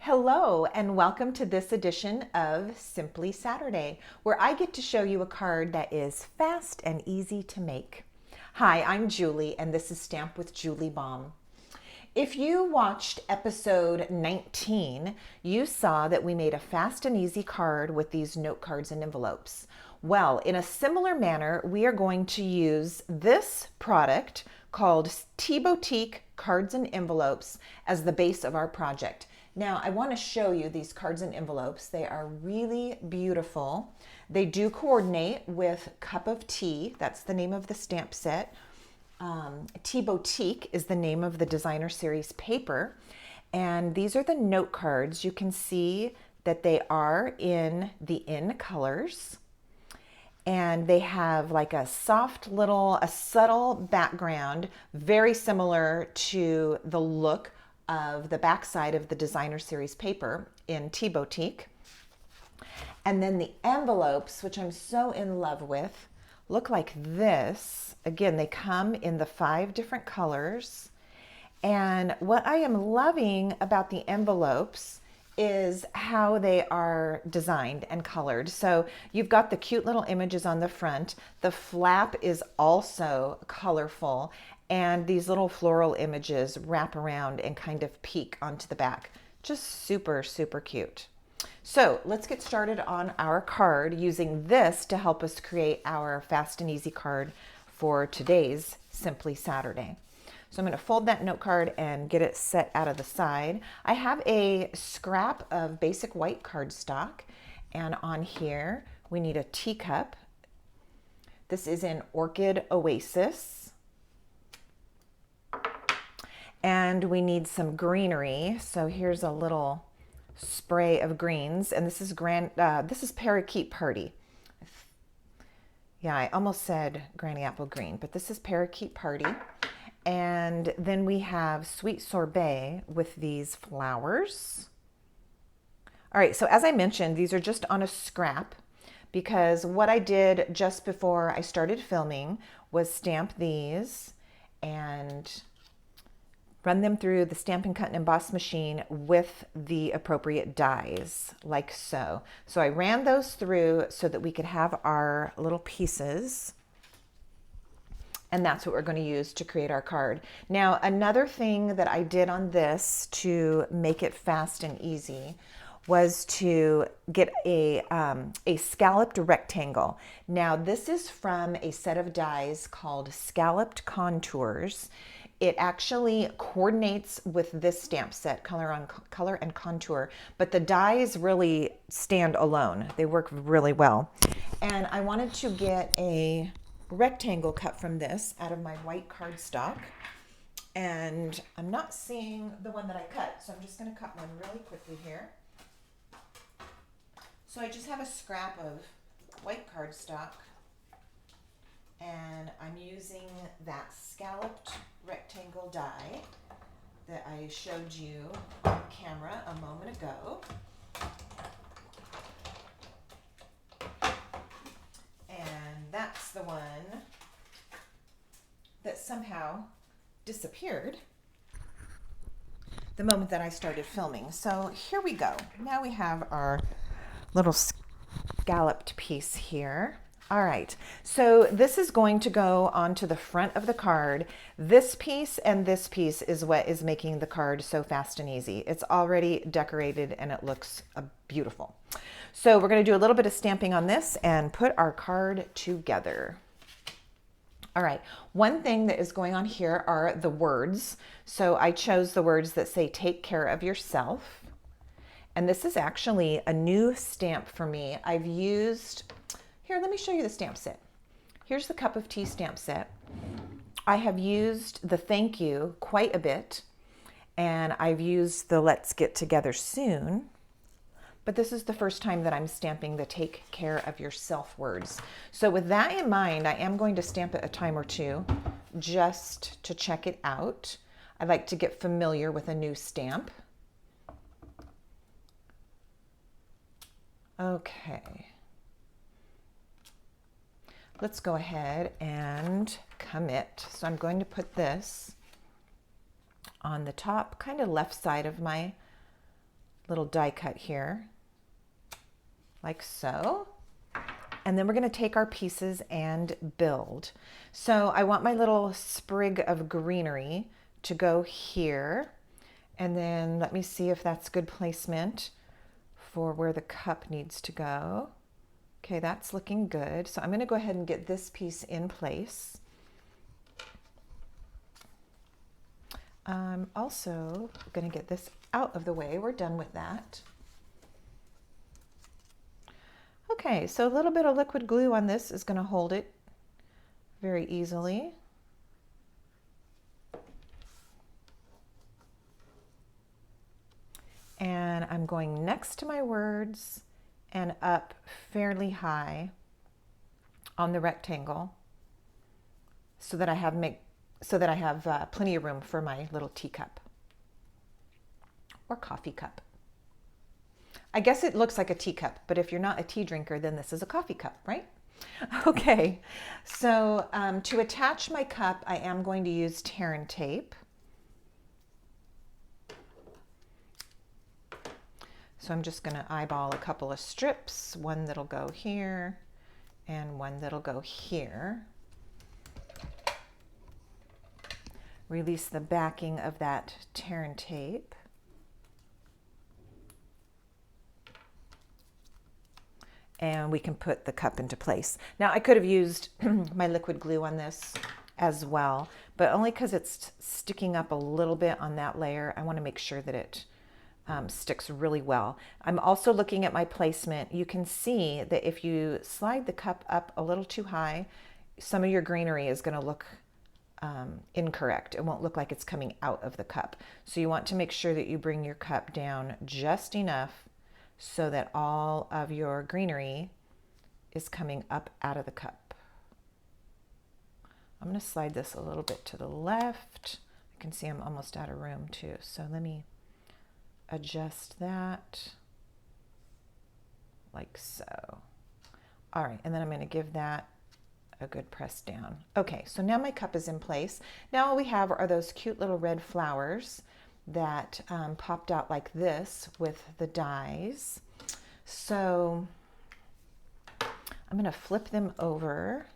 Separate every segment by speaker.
Speaker 1: Hello and welcome to this edition of Simply Saturday, where I get to show you a card that is fast and easy to make. Hi, I'm Julie and this is Stamp with Julie Baum. If you watched episode 19, you saw that we made a fast and easy card with these note cards and envelopes. Well, in a similar manner, we are going to use this product called T-Boutique Cards and Envelopes as the base of our project. Now, I want to show you these cards and envelopes. They are really beautiful. They do coordinate with Cup of Tea. That's the name of the stamp set. T-Boutique is the name of the designer series paper. And these are the note cards. You can see that they are in the in colors. And they have like a subtle background, very similar to the look of the backside of the designer series paper in T-Boutique. And then the envelopes, which I'm so in love with, look like this. Again, they come in the 5 different colors. And what I am loving about the envelopes is how they are designed and colored. So you've got the cute little images on the front. The flap is also colorful, and these little floral images wrap around and kind of peek onto the back. Just super, super cute. So let's get started on our card using this to help us create our fast and easy card for today's Simply Saturday. So I'm going to fold that note card and get it set out of the side. I have a scrap of basic white cardstock, and on here we need a teacup. This is in Orchid Oasis. And we need some greenery. So here's a little spray of greens, and this is this is Parakeet Party. Yeah, I almost said Granny Apple Green, but this is Parakeet Party. And then we have Sweet Sorbet with these flowers. All right, so as I mentioned, these are just on a scrap because what I did just before I started filming was stamp these and run them through the Stampin' Cut and Emboss machine with the appropriate dies, like so. So I ran those through so that we could have our little pieces. And that's what we're going to use to create our card. Now, another thing that I did on this to make it fast and easy was to get a scalloped rectangle. Now, this is from a set of dies called Scalloped Contours. It actually coordinates with this stamp set, color and contour, but the dies really stand alone. They work really well. And I wanted to get a rectangle cut from this out of my white cardstock, and I'm not seeing the one that I cut, so I'm just going to cut one really quickly here. So I just have a scrap of white cardstock, and I'm using that scalloped rectangle die that I showed you on camera a moment ago. And that's the one that somehow disappeared the moment that I started filming. So here we go. Now we have our little scalloped piece here. All right, so this is going to go onto the front of the card. This piece and this piece is what is making the card so fast and easy. It's already decorated and it looks beautiful. So we're going to do a little bit of stamping on this and put our card together. All right, one thing that is going on here are the words. So I chose the words that say take care of yourself. And this is actually a new stamp for me. I've used, here, let me show you the stamp set. Here's the Cup of Tea stamp set. I have used the thank you quite a bit, and I've used the let's get together soon. But this is the first time that I'm stamping the take care of yourself words. So with that in mind, I am going to stamp it a time or two just to check it out. I like to get familiar with a new stamp. Okay. Let's go ahead and commit. So I'm going to put this on the top, kind of left side of my little die cut here, like so. And then we're going to take our pieces and build. So I want my little sprig of greenery to go here. And then let me see if that's good placement for where the cup needs to go. Okay, that's looking good. So I'm going to go ahead and get this piece in place. I'm also going to get this out of the way. We're done with that. Okay, so a little bit of liquid glue on this is going to hold it very easily. And I'm going next to my words and up fairly high on the rectangle so that I have plenty of room for my little teacup or coffee cup. I guess it looks like a teacup, but if you're not a tea drinker, then this is a coffee cup, right? Okay, so to attach my cup, I am going to use tear and tape. So I'm just going to eyeball a couple of strips, one that'll go here and one that'll go here. Release the backing of that tear and tape. And we can put the cup into place. Now I could have used my liquid glue on this as well, but only because it's sticking up a little bit on that layer, I want to make sure that it sticks really well. I'm also looking at my placement. You can see that if you slide the cup up a little too high, some of your greenery is going to look incorrect. It won't look like it's coming out of the cup. So you want to make sure that you bring your cup down just enough so that all of your greenery is coming up out of the cup. I'm going to slide this a little bit to the left. I can see I'm almost out of room too. So let me adjust that like so. All right, and then I'm going to give that a good press down. Okay, so now my cup is in place. Now all we have are those cute little red flowers that popped out like this with the dies. So I'm going to flip them over.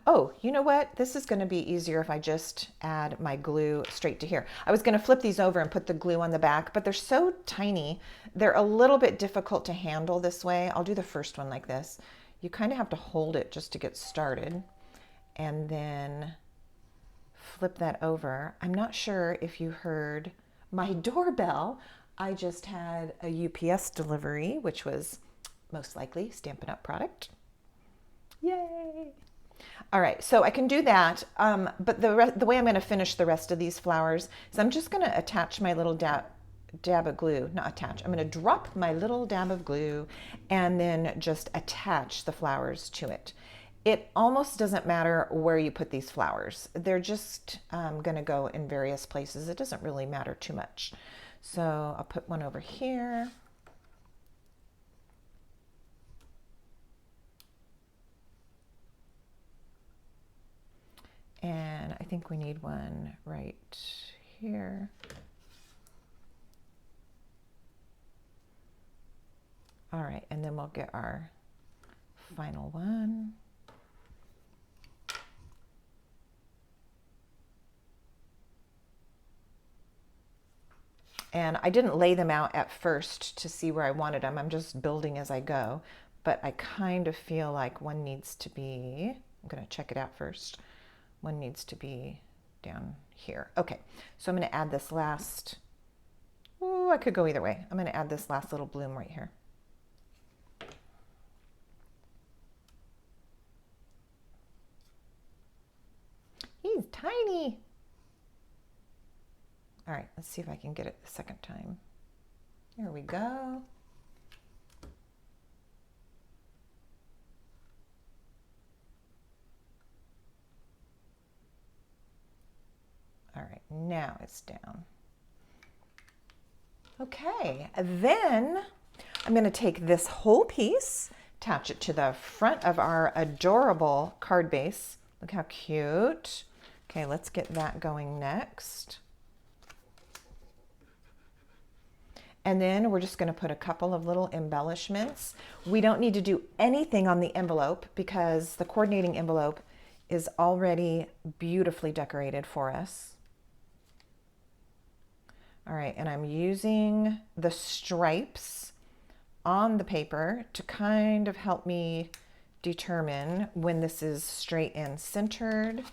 Speaker 1: Oh, you know what? This is going to be easier if I just add my glue straight to here. I was going to flip these over and put the glue on the back, but they're so tiny. They're a little bit difficult to handle this way. I'll do the first one like this. You kind of have to hold it just to get started and then flip that over. I'm not sure if you heard my doorbell. I just had a UPS delivery, which was most likely Stampin' Up product. Yay! All right, so I can do that, but the way I'm going to finish the rest of these flowers is I'm just going to attach my little dab of glue, not attach, I'm going to drop my little dab of glue and then just attach the flowers to it. It almost doesn't matter where you put these flowers. They're just going to go in various places. It doesn't really matter too much. So I'll put one over here. And I think we need one right here. All right, and then we'll get our final one. And I didn't lay them out at first to see where I wanted them. I'm just building as I go, but I kind of feel like one needs to be, I'm going to check it out first. One needs to be down here. Okay, so I'm going to add this last, oh, I could go either way. I'm going to add this last little bloom right here. He's tiny. All right, let's see if I can get it the second time. There we go. All right, now it's down. Okay, then I'm going to take this whole piece, attach it to the front of our adorable card base. Look how cute. Okay, let's get that going next. And then we're just going to put a couple of little embellishments. We don't need to do anything on the envelope because the coordinating envelope is already beautifully decorated for us. All right, and I'm using the stripes on the paper to kind of help me determine when this is straight and centered.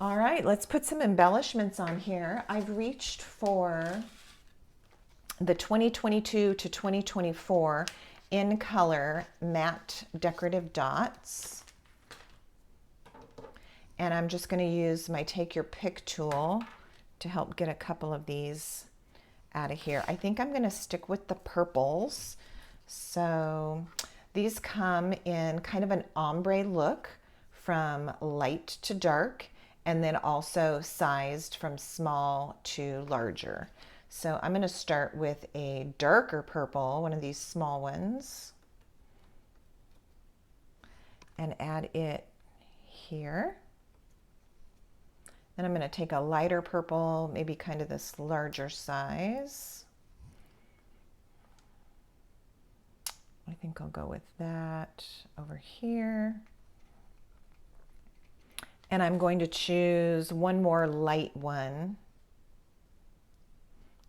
Speaker 1: All right, let's put some embellishments on here. I've reached for the 2022 to 2024 in color matte decorative dots. And I'm just going to use my Take Your Pick tool to help get a couple of these out of here. I think I'm going to stick with the purples. So these come in kind of an ombre look from light to dark, and then also sized from small to larger. So I'm going to start with a darker purple, one of these small ones, and add it here. Then I'm going to take a lighter purple, maybe kind of this larger size. I think I'll go with that over here. And I'm going to choose one more light one.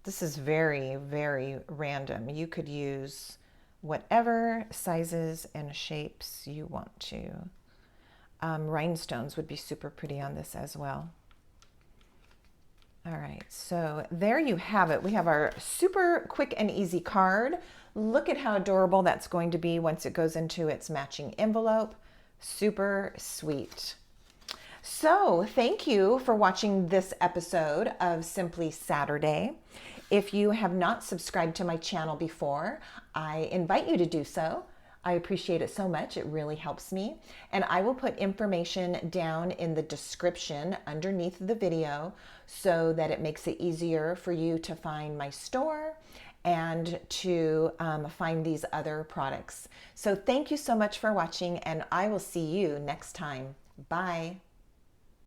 Speaker 1: This is very, very random. You could use whatever sizes and shapes you want to. Rhinestones would be super pretty on this as well. All right, so there you have it. We have our super quick and easy card. Look at how adorable that's going to be once it goes into its matching envelope. Super sweet. So thank you for watching this episode of Simply Saturday. If you have not subscribed to my channel before, I invite you to do so. I appreciate it so much. It really helps me. And I will put information down in the description underneath the video so that it makes it easier for you to find my store and to find these other products. So thank you so much for watching, and I will see you next time. Bye.